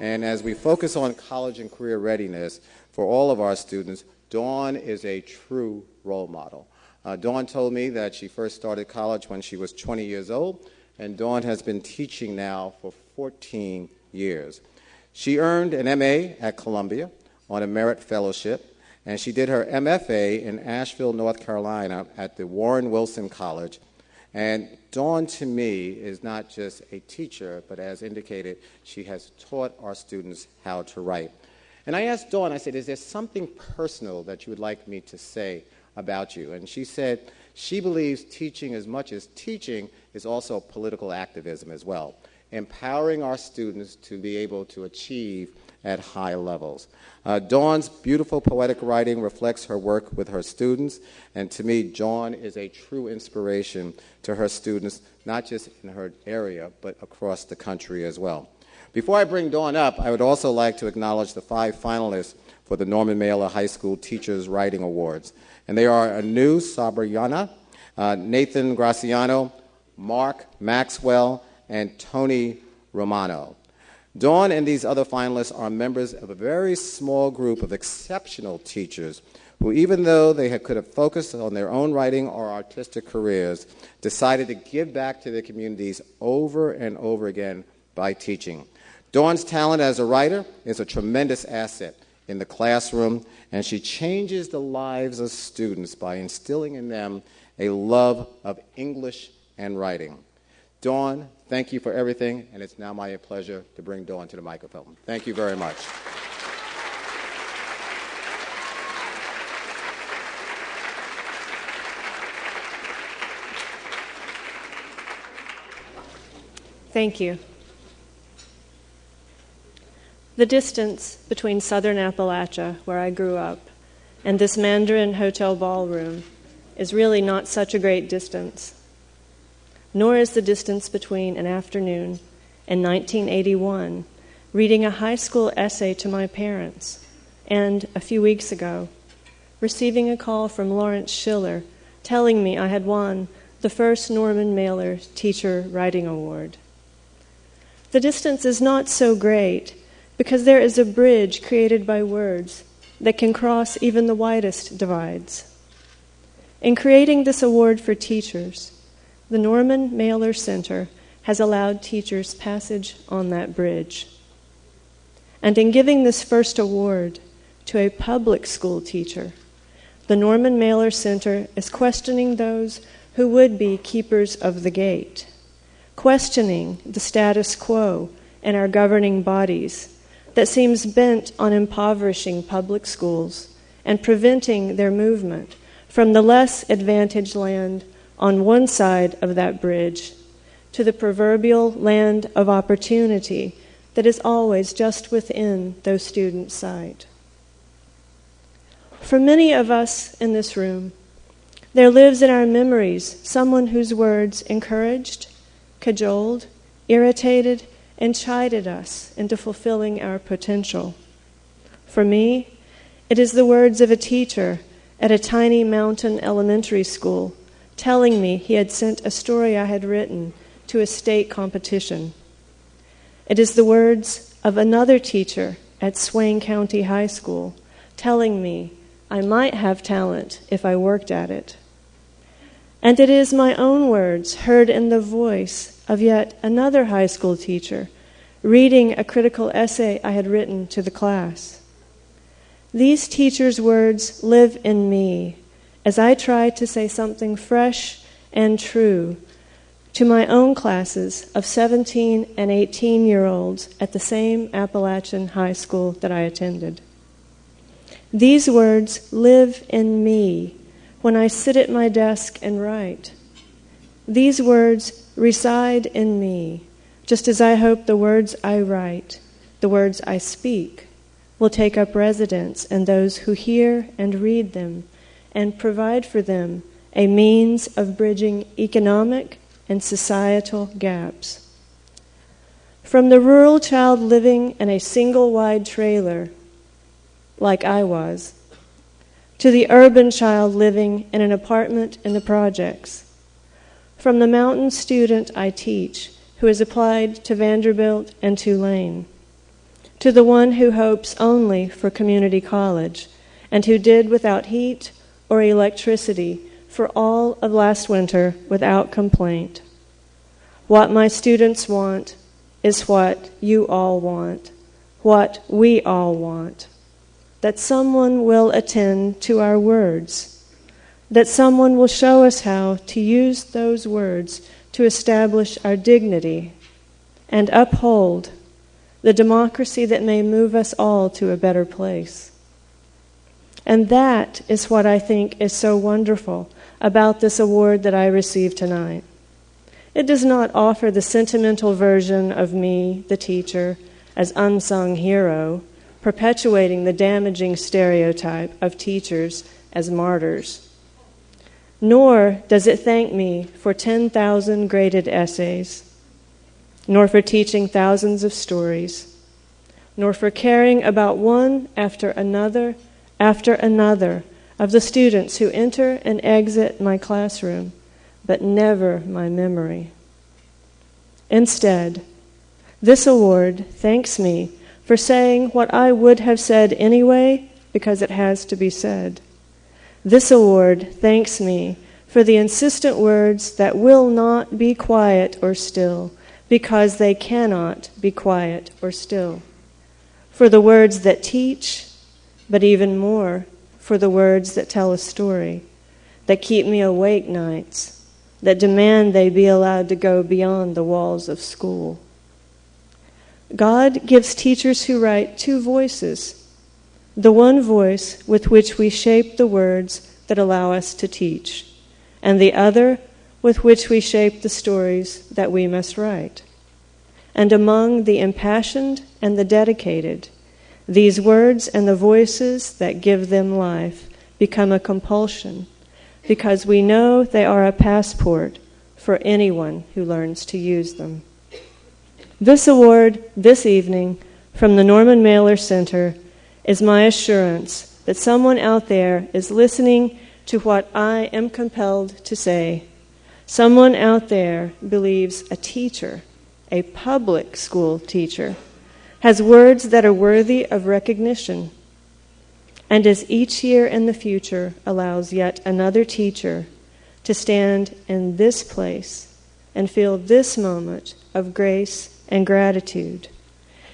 And as we focus on college and career readiness for all of our students, Dawn is a true role model. Dawn told me that she first started college when she was 20 years old, and Dawn has been teaching now for 14 years. She earned an MA at Columbia on a merit fellowship, and she did her MFA in Asheville, North Carolina at the Warren Wilson College. And Dawn, to me, is not just a teacher, but as indicated, she has taught our students how to write. And I asked Dawn, I said, is there something personal that you would like me to say about you? And she said she believes teaching, as much as teaching, is also political activism as well, empowering our students to be able to achieve at high levels. Dawn's beautiful poetic writing reflects her work with her students, and to me, Dawn is a true inspiration to her students, not just in her area, but across the country as well. Before I bring Dawn up, I would also like to acknowledge the 5 finalists for the Norman Mailer High School Teachers Writing Awards. And they are Anu Sabrayana, Nathan Graciano, Mark Maxwell, and Tony Romano. Dawn and these other finalists are members of a very small group of exceptional teachers who, even though they could have focused on their own writing or artistic careers, decided to give back to their communities over and over again by teaching. Dawn's talent as a writer is a tremendous asset in the classroom, and she changes the lives of students by instilling in them a love of English and writing. Dawn, thank you for everything, and it's now my pleasure to bring Dawn to the microphone. Thank you very much. Thank you. The distance between southern Appalachia, where I grew up, and this Mandarin Hotel ballroom is really not such a great distance, nor is the distance between an afternoon in 1981 reading a high school essay to my parents and, a few weeks ago, receiving a call from Lawrence Schiller telling me I had won the first Norman Mailer Teacher Writing Award. The distance is not so great because there is a bridge created by words that can cross even the widest divides. In creating this award for teachers, the Norman Mailer Center has allowed teachers passage on that bridge. And in giving this first award to a public school teacher, the Norman Mailer Center is questioning those who would be keepers of the gate, questioning the status quo in our governing bodies that seems bent on impoverishing public schools and preventing their movement from the less advantaged land on one side of that bridge to the proverbial land of opportunity that is always just within those students' sight. For many of us in this room, there lives in our memories someone whose words encouraged, cajoled, irritated, and chided us into fulfilling our potential. For me, it is the words of a teacher at a tiny mountain elementary school telling me he had sent a story I had written to a state competition. It is the words of another teacher at Swain County High School telling me I might have talent if I worked at it. And it is my own words heard in the voice of yet another high school teacher reading a critical essay I had written to the class. These teachers' words live in me as I try to say something fresh and true to my own classes of 17 and 18-year-olds at the same Appalachian high school that I attended. These words live in me when I sit at my desk and write. These words reside in me, just as I hope the words I write, the words I speak, will take up residence in those who hear and read them and provide for them a means of bridging economic and societal gaps. From the rural child living in a single wide trailer, like I was, to the urban child living in an apartment in the projects, from the mountain student I teach who has applied to Vanderbilt and Tulane, to the one who hopes only for community college and who did without heat or electricity for all of last winter without complaint. What my students want is what you all want, what we all want. That someone will attend to our words, that someone will show us how to use those words to establish our dignity and uphold the democracy that may move us all to a better place. And that is what I think is so wonderful about this award that I received tonight. It does not offer the sentimental version of me, the teacher, as unsung hero, perpetuating the damaging stereotype of teachers as martyrs. Nor does it thank me for 10,000 graded essays, nor for teaching thousands of stories, nor for caring about one after another of the students who enter and exit my classroom, but never my memory. Instead, this award thanks me for saying what I would have said anyway, because it has to be said. This award thanks me for the insistent words that will not be quiet or still, because they cannot be quiet or still. For the words that teach, but even more, for the words that tell a story, that keep me awake nights, that demand they be allowed to go beyond the walls of school. God gives teachers who write two voices, the one voice with which we shape the words that allow us to teach, and the other with which we shape the stories that we must write. And among the impassioned and the dedicated, these words and the voices that give them life become a compulsion, because we know they are a passport for anyone who learns to use them. This award this evening from the Norman Mailer Center is my assurance that someone out there is listening to what I am compelled to say. Someone out there believes a teacher, a public school teacher, has words that are worthy of recognition. And as each year in the future allows yet another teacher to stand in this place and feel this moment of grace and gratitude,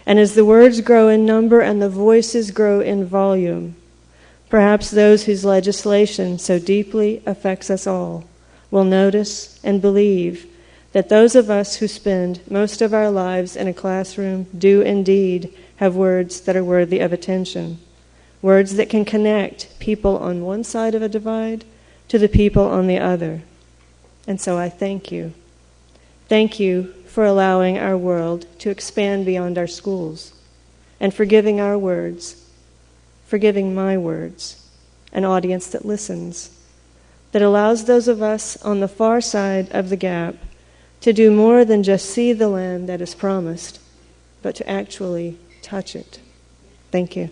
and as the words grow in number and the voices grow in volume, perhaps those whose legislation so deeply affects us all will notice and believe that those of us who spend most of our lives in a classroom do indeed have words that are worthy of attention, words that can connect people on one side of a divide to the people on the other. And so I thank you. Thank you for allowing our world to expand beyond our schools, and for giving our words, for giving my words, an audience that listens, that allows those of us on the far side of the gap to do more than just see the land that is promised, but to actually touch it. Thank you.